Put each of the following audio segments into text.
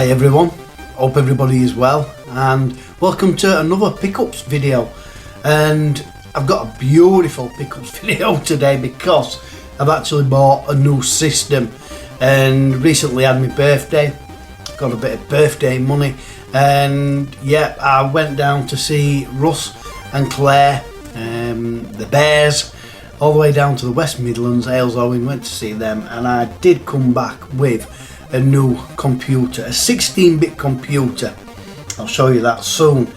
Hi everyone, hope everybody is well, and welcome to another pickups video. And I've got a beautiful pickups video today because I've actually bought a new system, and recently had my birthday, got a bit of birthday money, and yeah, I went down to see Russ and Claire, the Bears, all the way down to the West Midlands, Aylesbury, and went to see them, and I did come back with a new computer, a 16-bit computer. I'll show you that soon.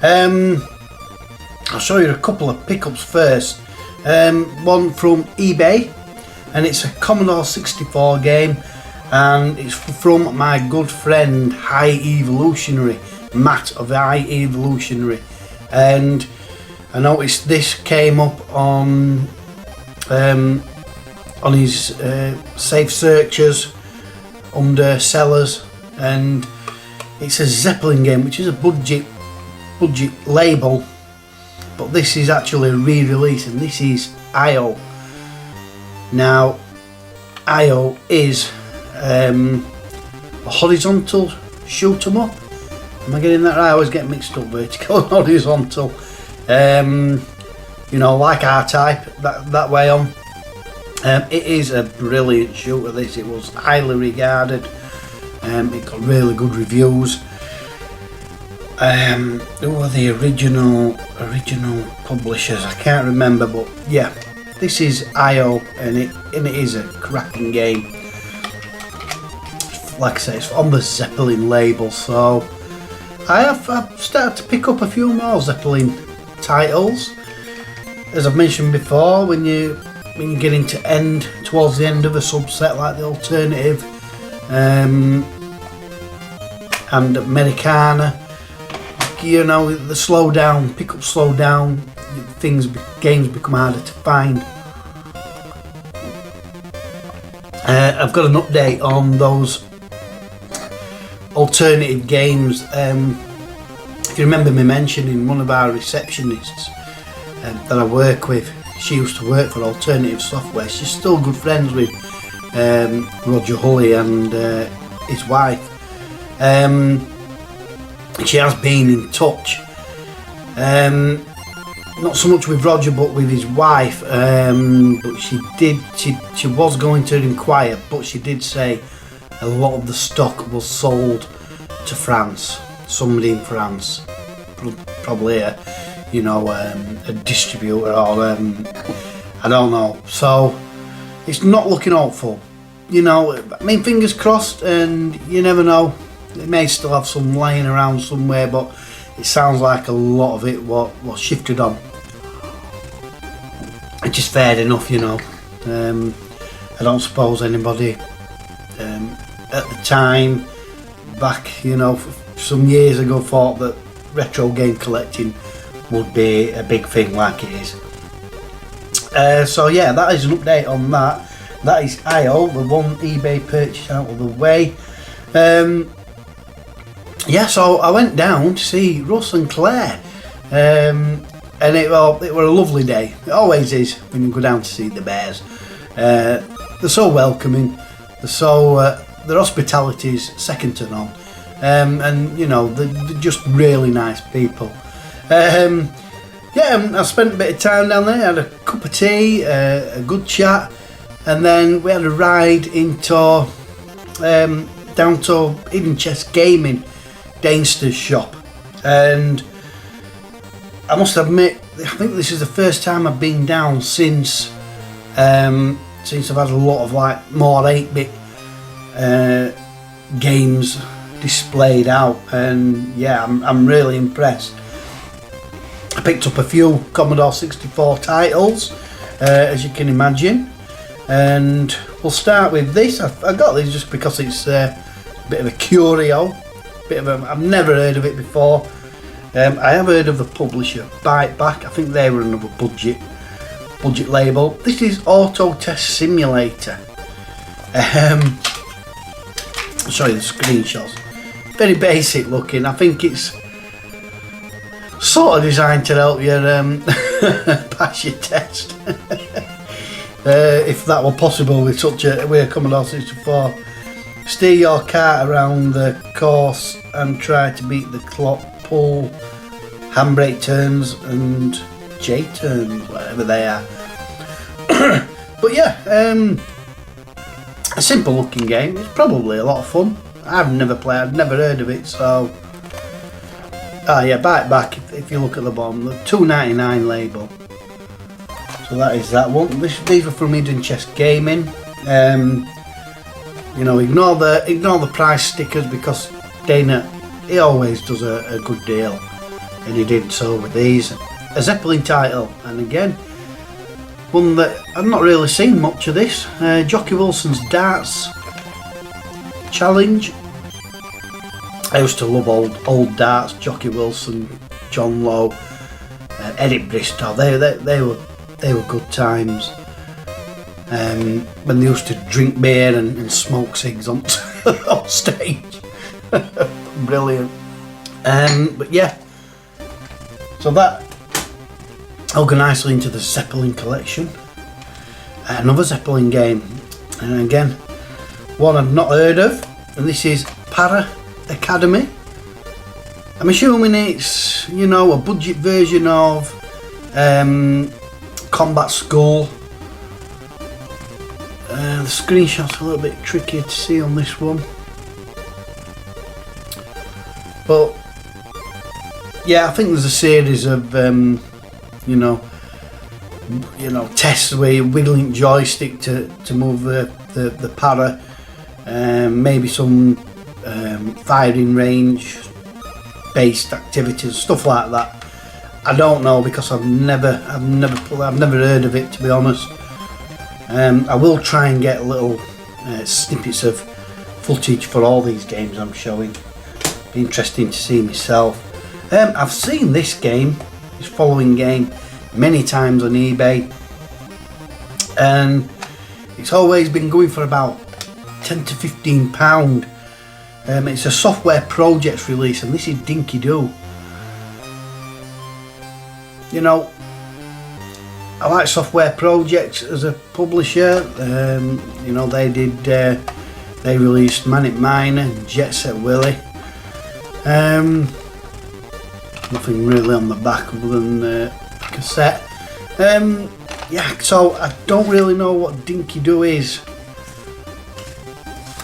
I'll show you a couple of pickups first. One from eBay, and it's a Commodore 64 game, and it's from my good friend High Evolutionary, Matt of High Evolutionary, and I noticed this came up on his safe searches under sellers, and it's a Zeppelin game, which is a budget label, but this is actually a re-release, and this is IO. Now IO is a horizontal shoot 'em up. Am I getting that right? I always get mixed up, vertical and horizontal. You know, like R-Type, that way on. It is a brilliant shooter, this. It was highly regarded. It got really good reviews. Who were the original publishers? I can't remember, but yeah, this is IO, and it is a cracking game. Like I say, it's on the Zeppelin label, so I've started to pick up a few more Zeppelin titles. As I've mentioned before, when you get towards the end of a subset like the alternative and Americana, you know, the slow down, slow down, games become harder to find. I've got an update on those alternative games. If you remember me mentioning one of our receptionists that I work with, she used to work for Alternative Software. She's still good friends with Roger Hulley and his wife. She has been in touch, not so much with Roger but with his wife, but she was going to inquire, but she did say a lot of the stock was sold to France, somebody in France, probably a distributor, or I don't know, so it's not looking hopeful. You know, I mean, fingers crossed, and you never know, they may still have some lying around somewhere, but it sounds like a lot of it was shifted on. It's just fair enough, you know. I don't suppose anybody at the time, back, you know, some years ago, thought that retro game collecting would be a big thing like it is. So yeah, that is an update on that. That is IO, the one eBay purchase out of the way. Yeah, so I went down to see Russ and Claire, and it were a lovely day. It always is when you go down to see the Bears. They're so welcoming, their hospitality is second to none, and you know, they're just really nice people. Yeah, I spent a bit of time down there, had a cup of tea, a good chat, and then we had a ride into down to Hidden Chest Gaming, Dainster's shop, and I must admit, I think this is the first time I've been down since I've had a lot of like more 8-bit games displayed out, and yeah, I'm really impressed. I picked up a few Commodore 64 titles, as you can imagine, and we'll start with this. I got this just because it's a bit of a curio, I've never heard of it before. I have heard of the publisher Bite Back. I think they were another budget label. This is Auto Test Simulator. I'll show you the screenshots. Very basic looking. I think it's sort of designed to help you pass your test. If that were possible with a Commodore 64. steer your cart around the course and try to beat the clock, pull, handbrake turns and J-turns, whatever they are. But yeah, a simple looking game. It's probably a lot of fun. I've never played, I've never heard of it, so... yeah, buy it back if you look at the bottom, the $2.99 label. So that is that one. These were from Hidden Chest Gaming. You know, ignore the price stickers because Dana, he always does a good deal, and he did so with these. A Zeppelin title, and again, one that I've not really seen much of this. Jockey Wilson's Darts Challenge. I used to love old darts. Jockey Wilson, John Lowe, Eric Bristow. They were good times. When they used to drink beer and smoke cigs on stage. Brilliant. But yeah, so that I'll go nicely into the Zeppelin collection. Another Zeppelin game, and again, one I've not heard of, and this is Para Academy. I'm assuming it's, you know, a budget version of Combat School. The screenshot's a little bit tricky to see on this one, but yeah, I think there's a series of you know tests where you're wiggling joystick to move the para, maybe some firing range based activities, stuff like that. I don't know because I've never heard of it, to be honest. I will try and get little snippets of footage for all these games I'm showing. Be interesting to see myself. I've seen this following game, many times on eBay, and it's always been going for about £10 to £15. It's a Software Projects release, and this is Dinky Doo. You know, I like Software Projects as a publisher. You know, they released Manic Miner and Jet Set Willy. Nothing really on the back other than the cassette. Yeah, so I don't really know what Dinky Doo is,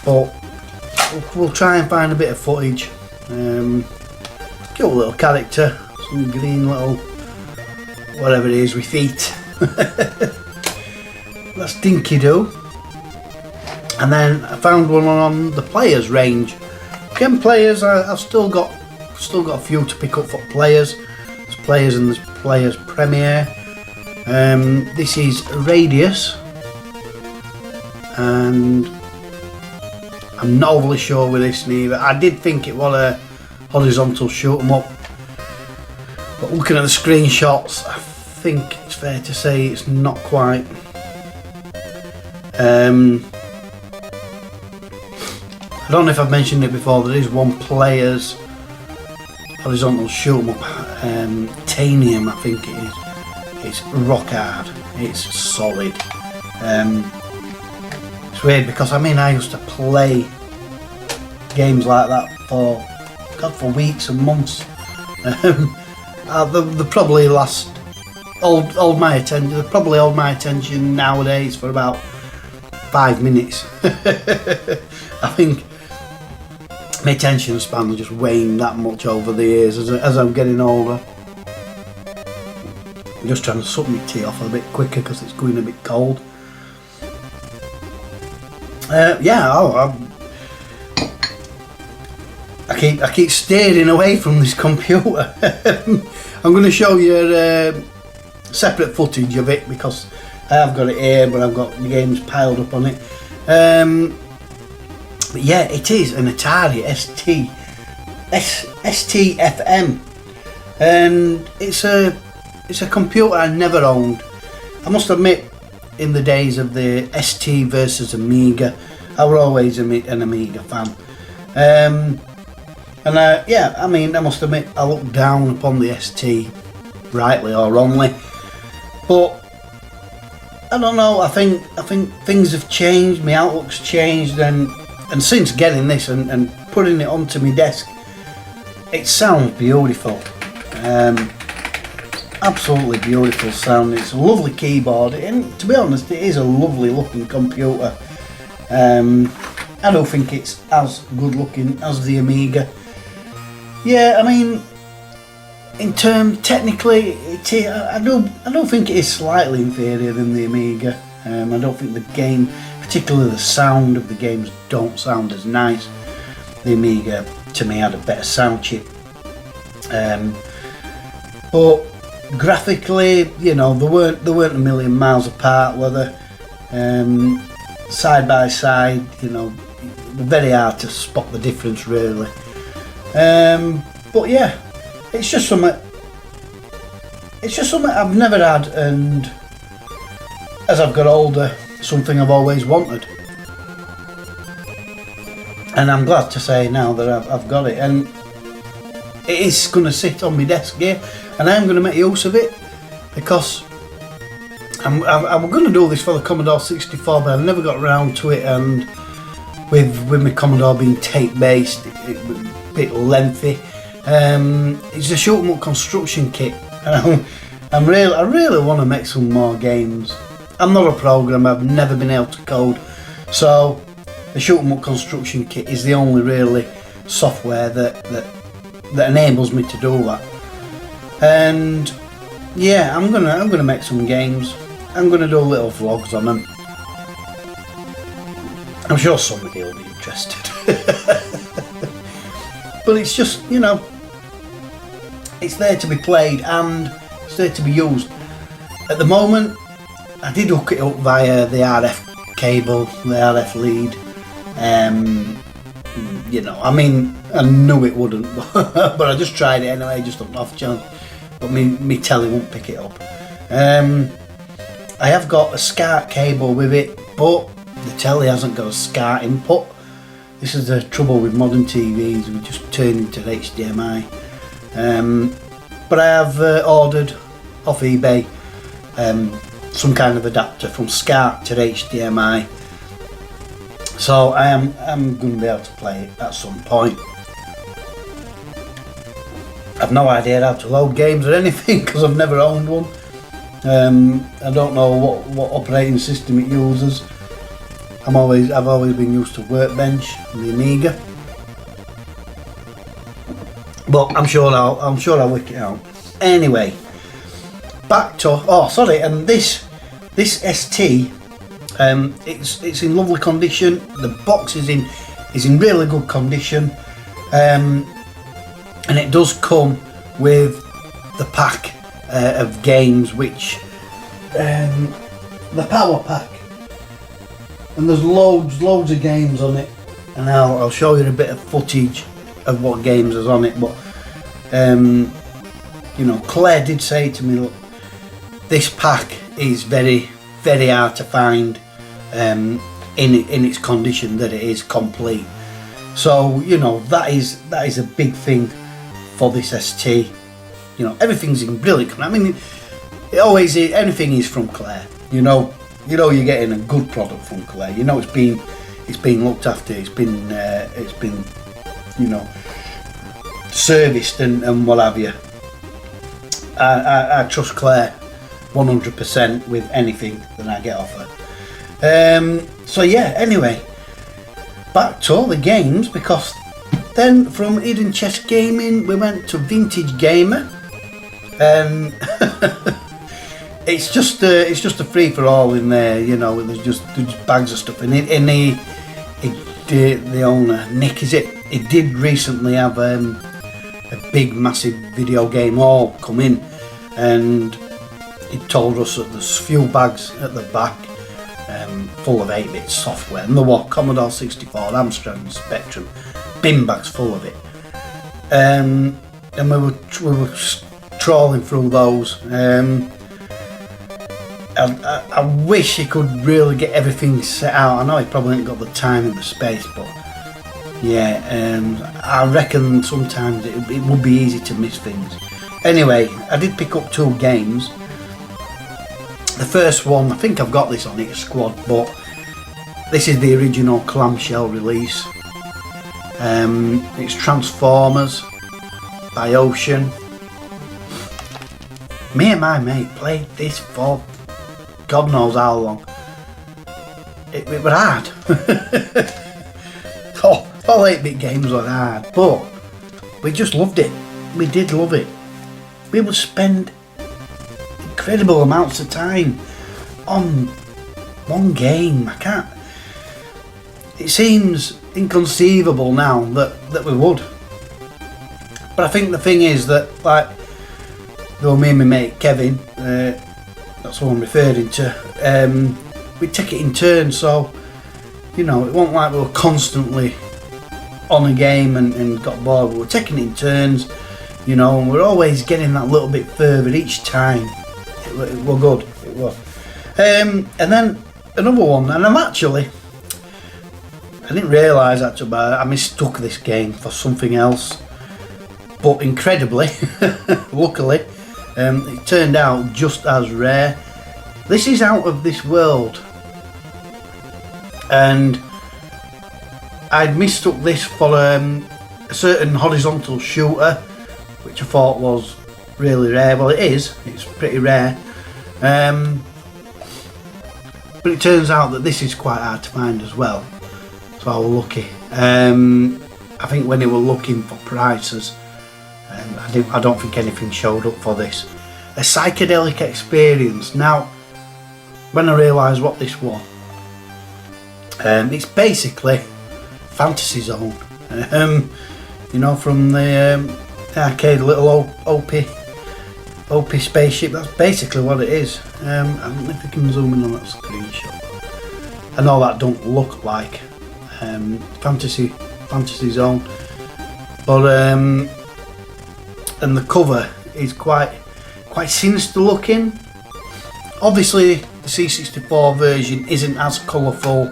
but we'll try and find a bit of footage. Cute little character, some green little whatever it is with feet. That's Dinky Doo. And then I found one on the Players range. Again, Players, I've still got a few to pick up for Players. There's Players and there's Players Premiere. This is Radius, and I'm not overly sure with this neither. I did think it was a horizontal shoot 'em up, but looking at the screenshots, I think it's fair to say it's not quite. I don't know if I've mentioned it before. There is one Players horizontal shoot 'em up, Tanium, I think it is. It's rock hard. It's solid. It's weird because I used to play games like that for weeks and months. They probably hold my attention. They probably hold my attention nowadays for about 5 minutes. I think my attention span just waned that much over the years as I'm getting older. I'm just trying to suck my tea off a bit quicker because it's going a bit cold. Yeah, I keep staring away from this computer. I'm going to show you separate footage of it because I have got it here, but I've got the games piled up on it. But yeah, it is an Atari ST-FM, and it's a computer I never owned. I must admit, in the days of the ST versus Amiga, I was always an Amiga fan. Yeah, I must admit, I look down upon the ST, rightly or wrongly, but I don't know. I think things have changed. My outlook's changed, and and since getting this and putting it onto my desk, it sounds beautiful. Absolutely beautiful sound. It's a lovely keyboard, and to be honest, it is a lovely looking computer. I don't think it's as good looking as the Amiga. Yeah, I mean, in terms technically, I don't think it is slightly inferior than the Amiga. I don't think the game, particularly the sound of the games, don't sound as nice. The Amiga, to me, had a better sound chip. But graphically, you know, they weren't a million miles apart, were they? Side by side, you know, very hard to spot the difference, really. But yeah, it's just something I've never had, and as I've got older, something I've always wanted. And I'm glad to say now that I've got it, and it is going to sit on my desk here, and I am going to make use of it, because I'm going to do this for the Commodore 64, but I've never got around to it, and with my Commodore being tape based, it was a bit lengthy. It's a shoot 'em up construction kit, and I really want to make some more games. I'm not a programmer, I've never been able to code, so the shoot 'em up construction kit is the only really software that enables me to do that. And yeah, I'm gonna make some games. I'm gonna do little vlogs on them. I'm sure somebody will be interested. But it's just, you know, it's there to be played and it's there to be used. At the moment, I did hook it up via the RF cable, the RF lead. You know, I mean, I knew it wouldn't, but I just tried it anyway, just on the off chance. But me telly won't pick it up. I have got a SCART cable with it, but the telly hasn't got a SCART input. This is the trouble with modern TVs, we just turn into HDMI. But I have ordered off eBay some kind of adapter from SCART to HDMI. So I'm going to be able to play it at some point. I've no idea how to load games or anything because I've never owned one. I don't know what operating system it uses. I've always been used to Workbench and the Amiga, but I'm sure I'll work it out. Anyway, back to and this ST, it's in lovely condition. The box is in really good condition, and it does come with the pack of games, which the power pack, and there's loads of games on it, and I'll show you a bit of footage of what games is on it. But you know, Claire did say to me, look, this pack is very, very hard to find in its condition that it is complete. So you know, that is a big thing for this ST. You know, everything's in brilliant. I mean, it always is. Anything is from Claire. You know you're getting a good product from Claire. You know it's been looked after. It's been you know, serviced and what have you. I trust Claire 100% with anything that I get off her. So yeah. Anyway, back to all the games, because then from Hidden Chest Gaming we went to Vintage Gamer. It's just a free for all in there, you know. There's just bags of stuff in it. And the owner, Nick, is it? He did recently have a big, massive video game hall come in, and he told us that there's few bags at the back, full of 8-bit software, and there were Commodore 64, Amstrad, Spectrum, bin bags full of it. And we were trawling through those. I wish he could really get everything set out. I know he probably ain't got the time and the space, but yeah, I reckon sometimes it would be easy to miss things. Anyway, I did pick up 2 games. The first one, I think I've got this on it, Squad, but This is the original clamshell release. It's Transformers by Ocean. Me and my mate played this for God knows how long. It was hard. All 8-bit games were hard, but we just loved it. We did love it. We would spend incredible amounts of time on one game. It seems inconceivable now that we would. But I think the thing is that, like, though me and my mate Kevin, that's what I'm referring to, we take it in turns, so you know, it wasn't like we were constantly on a game and got bored. We were taking it in turns, you know, and we're always getting that little bit further each time. It was good, it was. And then another one, and I didn't realise actually, but I mistook this game for something else, but incredibly, luckily, it turned out just as rare. This is Out of This World, and I'd mistook this for a certain horizontal shooter, which I thought was really rare. Well, it's pretty rare, but it turns out that this is quite hard to find as well, so I was lucky. I think when they were looking for prices, I don't think anything showed up for this. A psychedelic experience. Now, when I realised what this was, it's basically Fantasy Zone. You know, from the arcade little OP spaceship. That's basically what it is. I don't know if you can zoom in on that screenshot. I know that don't look like Fantasy Zone, but and the cover is quite sinister looking. Obviously the C64 version isn't as colourful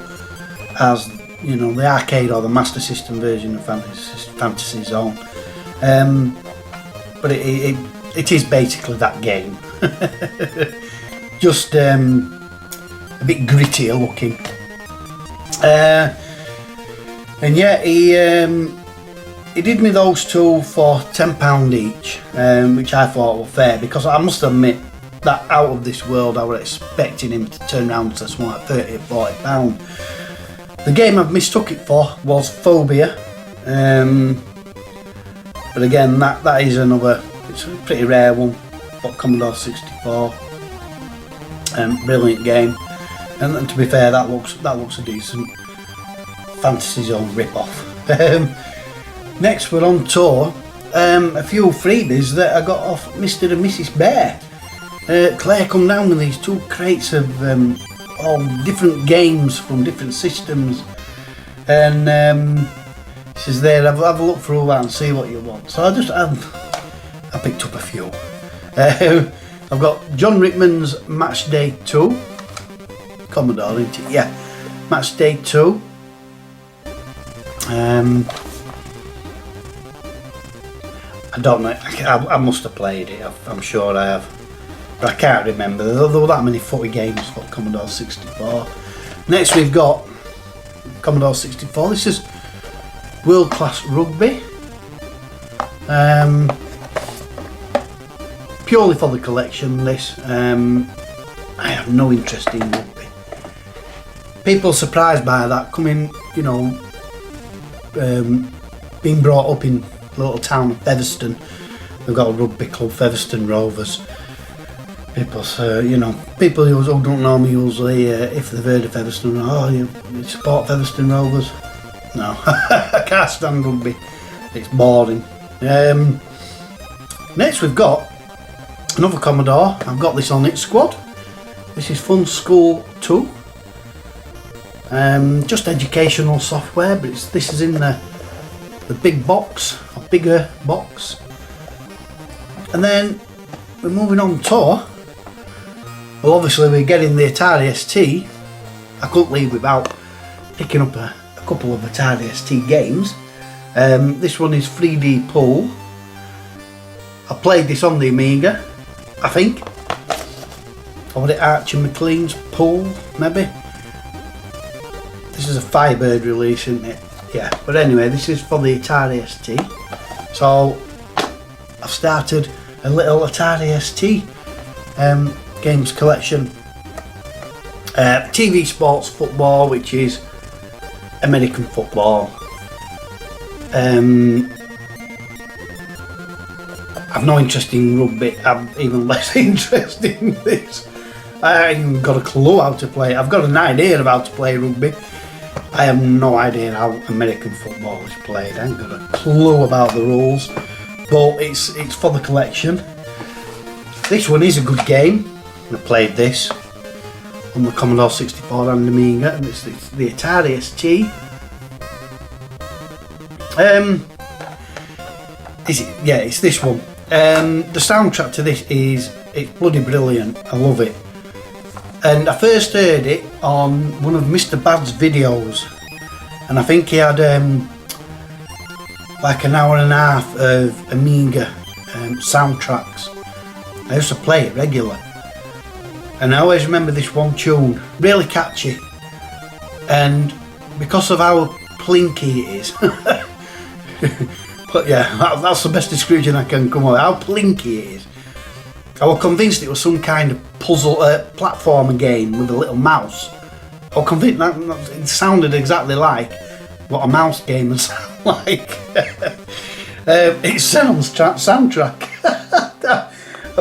as, you know, the arcade or the Master System version of Fantasy Zone, but it is basically that game. Just a bit grittier looking, and yeah, he did me those two for £10 each, which I thought were fair, because I must admit that Out of This World, I was expecting him to turn around to something like £30 or £40. The game I've mistook it for was Phobia, but again, that is another, it's a pretty rare one for Commodore 64. Brilliant game, and to be fair, that looks a decent Fantasy Zone rip-off. Next, we're on tour. A few freebies that I got off Mr. and Mrs. Bear. Claire come down with these 2 crates of all different games from different systems, and she says, there, have a look through that and see what you want. So I picked up a few. I've got John Rickman's Match Day 2. Commodore, isn't it? Yeah, Match Day 2. I don't know, I must have played it, I'm sure I have, but I can't remember. There were that many footy games for Commodore 64. Next we've got Commodore 64, this is World Class Rugby, purely for the collection this. I have no interest in rugby. People surprised by that, coming, you know, being brought up in the little town of Featherstone. We've got a rugby club, Featherstone Rovers. People who don't know me usually, if they've heard of Featherstone, oh, you support Featherstone Rovers? No, I can't stand rugby, it's boring. Next we've got another Commodore. I've got this on its squad. This is Fun School 2. Just educational software, but this is in the big box, a bigger box. And then we're moving on tour. Well, obviously we're getting the Atari ST. I couldn't leave without picking up a couple of Atari ST games. This one is 3D Pool. I played this on the Amiga, I think. Or was it Archie McLean's Pool, maybe? This is a Firebird release, isn't it? Yeah, but anyway, this is for the Atari ST. So I've started a little Atari ST games collection. TV sports football, which is American football. I've no interest in rugby. I'm even less interested in this. I ain't got a clue how to play. I've got an idea of how to play rugby. I have no idea how American football is played. I ain't got a clue about the rules. But it's for the collection. This one is a good game. I played this on the Commodore 64 and Amiga, and it's the Atari ST. Is it? Yeah, it's this one. The soundtrack to this it's bloody brilliant. I love it. And I first heard it on one of Mr. Bad's videos, and I think he had like an hour and a half of Amiga soundtracks. I used to play it regularly, and I always remember this one tune, really catchy, and because of how plinky it is. But yeah, that's the best description I can come up with, how plinky it is. I was convinced it was some kind of puzzle platformer game with a little mouse. I was convinced that it sounded exactly like what a mouse game would sound like. It's Xenon's soundtrack.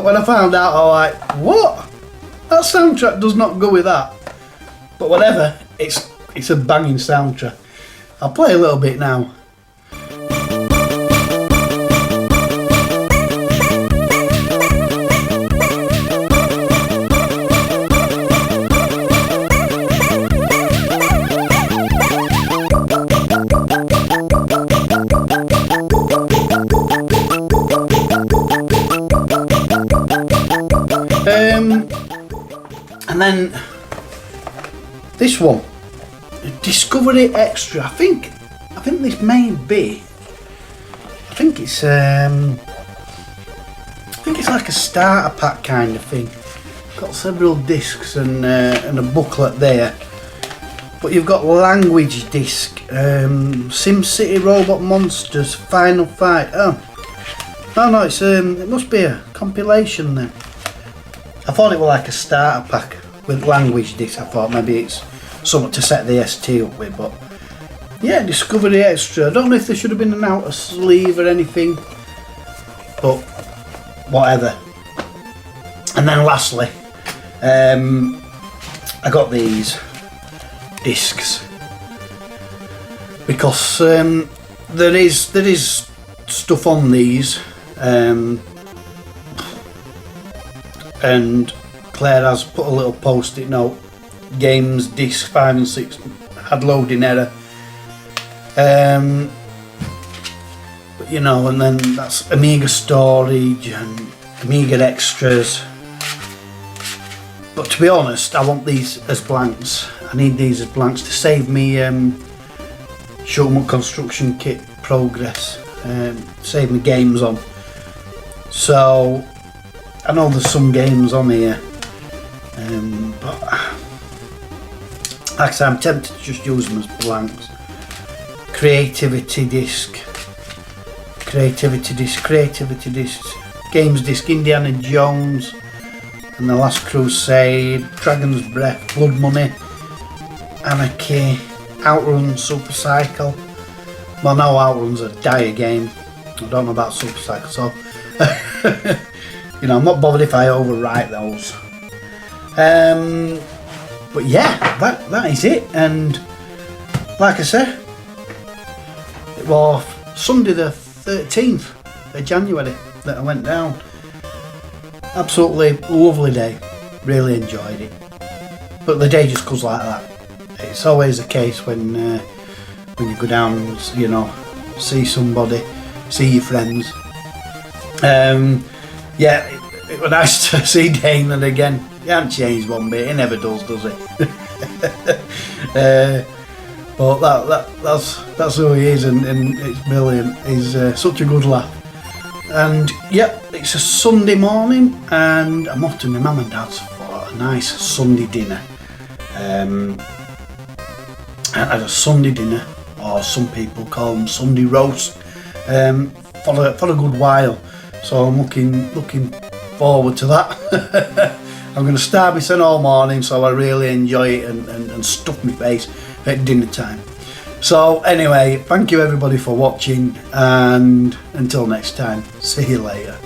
When I found out, I was like, what? That soundtrack does not go with that. But whatever, it's a banging soundtrack. I'll play a little bit now. And then this one, Discovery Extra. I think this may be. I think it's like a starter pack kind of thing. Got several discs and a booklet there. But you've got language disc, SimCity Robot Monsters, Final Fight. Oh no, it's it must be a compilation then. I thought it was like a starter pack with language disc. I thought maybe it's something to set the ST up with, but yeah, Discovery Extra. I don't know if there should have been an outer sleeve or anything, but whatever. And then lastly, I got these discs because there is stuff on these. And Claire has put a little post-it note. Games disc 5 and 6 had loading error. But you know, and then that's Amiga storage and Amiga extras. But to be honest, I want these as blanks. I need these as blanks to save me shoot 'em up construction kit progress. Save me games on. So I know there's some games on here, but like I said, I'm tempted to just use them as blanks. Creativity disc, games disc, Indiana Jones and the Last Crusade, Dragon's Breath, Blood Money, Anarchy, Outrun, Super Cycle. Well, no, Outrun's a dire game. I don't know about Super Cycle, so you know, I'm not bothered if I overwrite those. But yeah, that is it. And like I said, it was Sunday the 13th of January that I went down. Absolutely lovely day. Really enjoyed it. But the day just goes like that. It's always the case when you go down and, you know, see somebody, see your friends. Yeah, it was nice to see Damon again. He hasn't changed one bit. He never does he? But that's who he is, and it's brilliant. He's such a good laugh. And yep, it's a Sunday morning, and I'm off to my mum and dad's for a nice Sunday dinner. as a Sunday dinner, or some people call them Sunday roast, for a good while. So I'm looking forward to that. I'm going to start myself all morning, so I really enjoy it and stuff my face at dinner time. So anyway, thank you everybody for watching, and until next time, see you later.